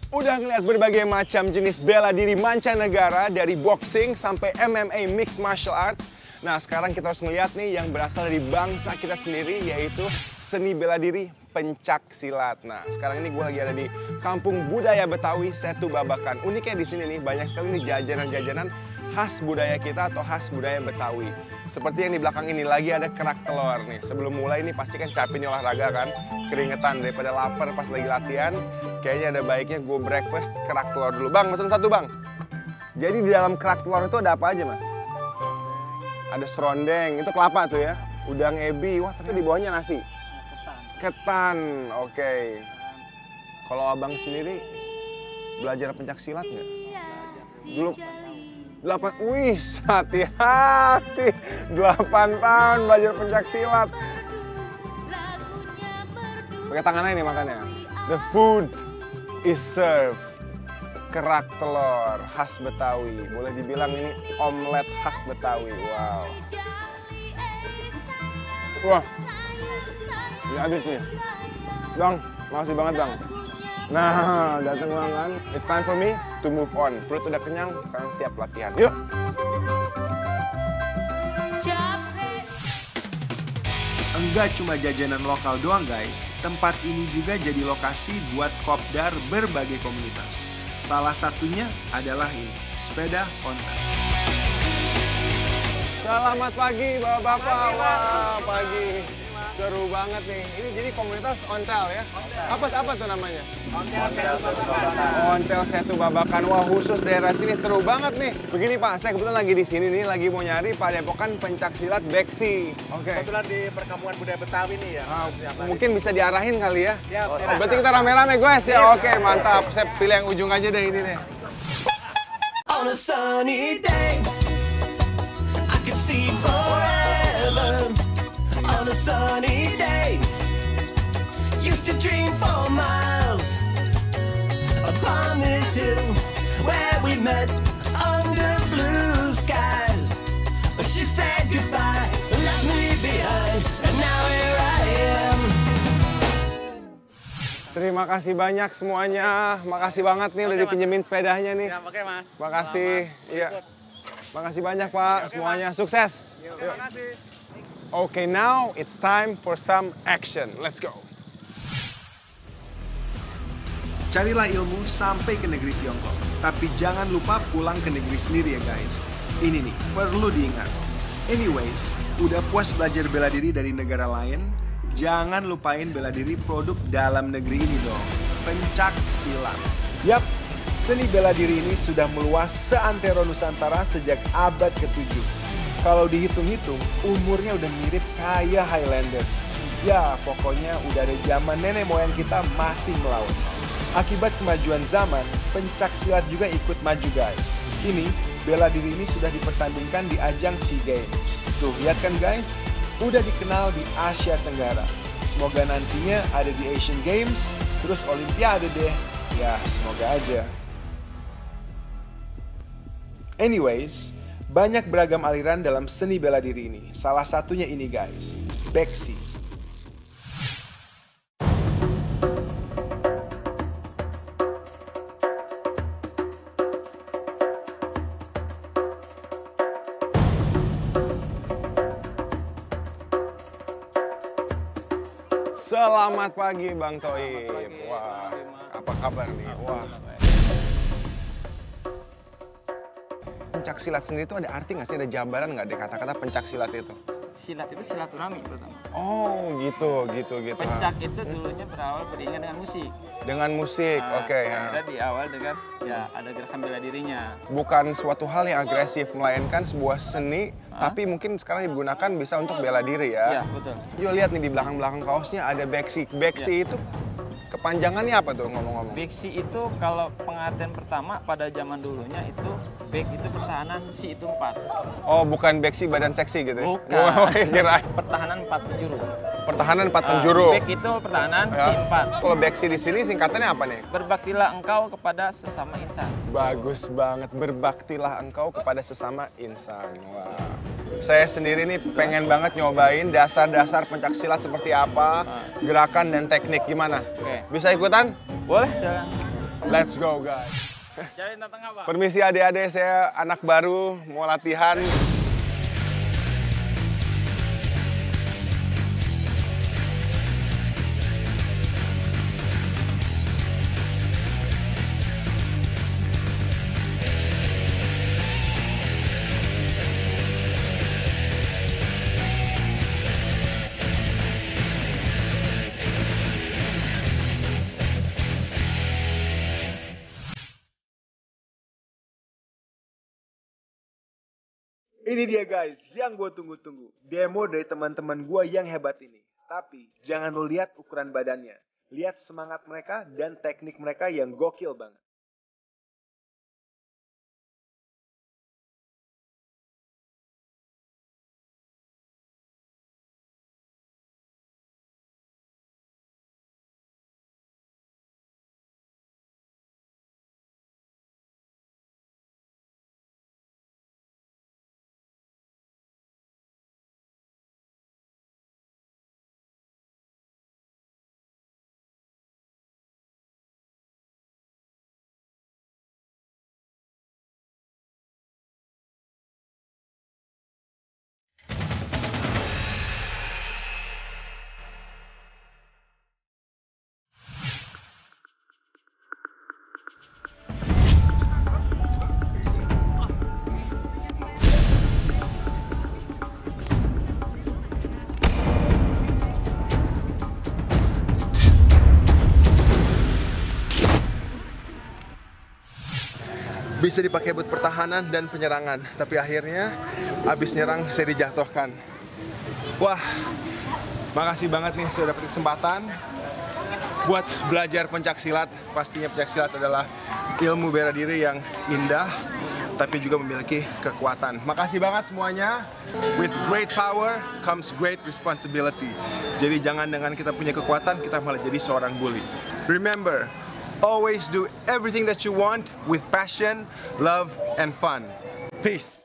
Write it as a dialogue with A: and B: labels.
A: Udah ngeliat berbagai macam jenis bela diri mancanegara dari boxing sampai MMA mixed martial arts. Nah sekarang kita harus ngeliat nih yang berasal dari bangsa kita sendiri, yaitu seni bela diri pencak silat. Nah sekarang ini gue lagi ada di Kampung Budaya Betawi Setu Babakan. Uniknya di sini nih banyak sekali nih jajanan-jajanan khas budaya kita atau khas budaya Betawi. Seperti yang di belakang ini lagi ada kerak telur nih. Sebelum mulai nih pasti kan capek nih olahraga kan, keringetan daripada lapar pas lagi latihan. Kayaknya ada baiknya gue breakfast kerak telur dulu. Bang, pesen satu bang. Jadi di dalam kerak telur itu ada apa aja mas? Ada serondeng, itu kelapa tuh ya. Udang ebi, wah tapi di bawahnya nasi. Ketan, oke. Kalau abang sendiri belajar pencak silat nggak? Dulu 8, wih hati-hati, 8 tahun belajar pencak silat. Pakai tangan aja nih makannya. The food is served. Kerak telur khas Betawi. Boleh dibilang ini omelet khas Betawi. Wow. Wah, ini habis nih. Bang, makasih banget bang. Nah, datang bang kan. It's time for me to move on. Perut udah kenyang, sekarang siap latihan. Yuk!
B: Enggak cuma jajanan lokal doang guys, tempat ini juga jadi lokasi buat kopdar berbagai komunitas. Salah satunya adalah ini, sepeda ontel.
A: Selamat pagi bapak-bapak. Wah, pagi. Seru banget nih. Ini jadi komunitas ontel ya? Apa tuh namanya? Ontel Setu Babakan. Wah, khusus daerah sini seru banget nih. Begini Pak, saya kebetulan lagi di sini nih, lagi mau nyari padepokan pencak silat Beksi. Oke.
C: Kebetulan di Perkampungan Budaya Betawi nih ya.
A: Mungkin bisa diarahin kali ya?
C: Ya,
A: Berarti kita rame-rame guys ya? Oke, mantap. Saya pilih yang ujung aja deh ini deh.
D: On a sunny day, I could see forever. On a sunny day, used to dream for miles upon this hill where we met under blue skies. But she said goodbye, left me behind, and now here I am.
A: Terima kasih banyak semuanya. Makasih banget nih udah dipinjemin sepedanya nih.
C: Ya, oke mas.
A: Makasih. Iya. Makasih banyak Pak semuanya. Sukses.
C: Terima kasih.
A: Okay, now it's time for some action. Let's go.
B: Carilah ilmu sampai ke negeri Tiongkok. Tapi jangan lupa pulang ke negeri sendiri ya guys. Ini nih, perlu diingat. Anyways, udah puas belajar bela diri dari negara lain? Jangan lupain bela diri produk dalam negeri ini dong. Pencak silat.
E: Yap, seni bela diri ini sudah meluas seantero Nusantara sejak abad ke-7. Kalau dihitung-hitung, umurnya udah mirip kayak Highlander. Ya, pokoknya udah ada zaman nenek moyang kita masih melawan. Akibat kemajuan zaman, pencak silat juga ikut maju guys. Kini, bela diri ini sudah dipertandingkan di ajang SEA Games. Tuh, lihat kan guys? Udah dikenal di Asia Tenggara. Semoga nantinya ada di Asian Games, terus Olimpiade deh. Ya, semoga aja. Anyways, banyak beragam aliran dalam seni bela diri ini. Salah satunya ini guys, Beksi.
A: Selamat pagi Bang Toib. Wah, apa kabar nih? Wah. Pencak silat sendiri itu ada arti nggak sih? Ada jabaran nggak deh kata-kata pencak silat itu?
F: Silat itu silaturahmi pertama.
A: Oh gitu.
F: Pencak itu dulunya berawal beriringan dengan musik.
A: Dengan musik, oke ya.
F: Ada di awal dengan ada gerakan bela dirinya.
A: Bukan suatu hal yang agresif, melainkan sebuah seni, tapi mungkin sekarang digunakan bisa untuk bela diri ya.
F: Iya, betul.
A: Yuk lihat nih di belakang-belakang kaosnya ada Beksi. Beksi itu kepanjangannya apa tuh ngomong-ngomong?
F: Beksi itu kalau pengertian pertama pada zaman dulunya itu bek itu pertahanan, si itu 4.
A: Oh, bukan Beksi badan seksi gitu ya?
F: Bukan.
A: Oh, kirain.
F: Pertahanan 4 penjuru.
A: Pertahanan 4 penjuru.
F: Bek itu pertahanan, si 4.
A: Kalau Beksi di sini singkatannya apa nih?
F: Berbaktilah engkau kepada sesama insan.
A: Bagus banget, berbaktilah engkau kepada sesama insan. Wah. Saya sendiri nih pengen banget nyobain dasar-dasar pencak silat seperti apa, gerakan dan teknik gimana.
F: Oke.
A: Bisa ikutan?
F: Boleh, silakan.
A: Let's go guys.
F: Cari tengah, Pak.
A: Permisi adik-adik, saya anak baru mau latihan.
E: Ini dia guys, yang gue tunggu-tunggu. Demo dari teman-teman gue yang hebat ini. Tapi jangan lo lihat ukuran badannya. Lihat semangat mereka dan teknik mereka yang gokil banget.
A: Bisa dipakai buat pertahanan dan penyerangan, tapi akhirnya habis nyerang saya dijatuhkan. Wah, makasih banget nih sudah dapat kesempatan buat belajar pencaksilat. Pastinya pencaksilat adalah ilmu bela diri yang indah, tapi juga memiliki kekuatan. Makasih banget semuanya. With great power comes great responsibility. Jadi jangan dengan kita punya kekuatan, kita malah jadi seorang bully. Remember, always do everything that you want with passion, love, and fun. Peace.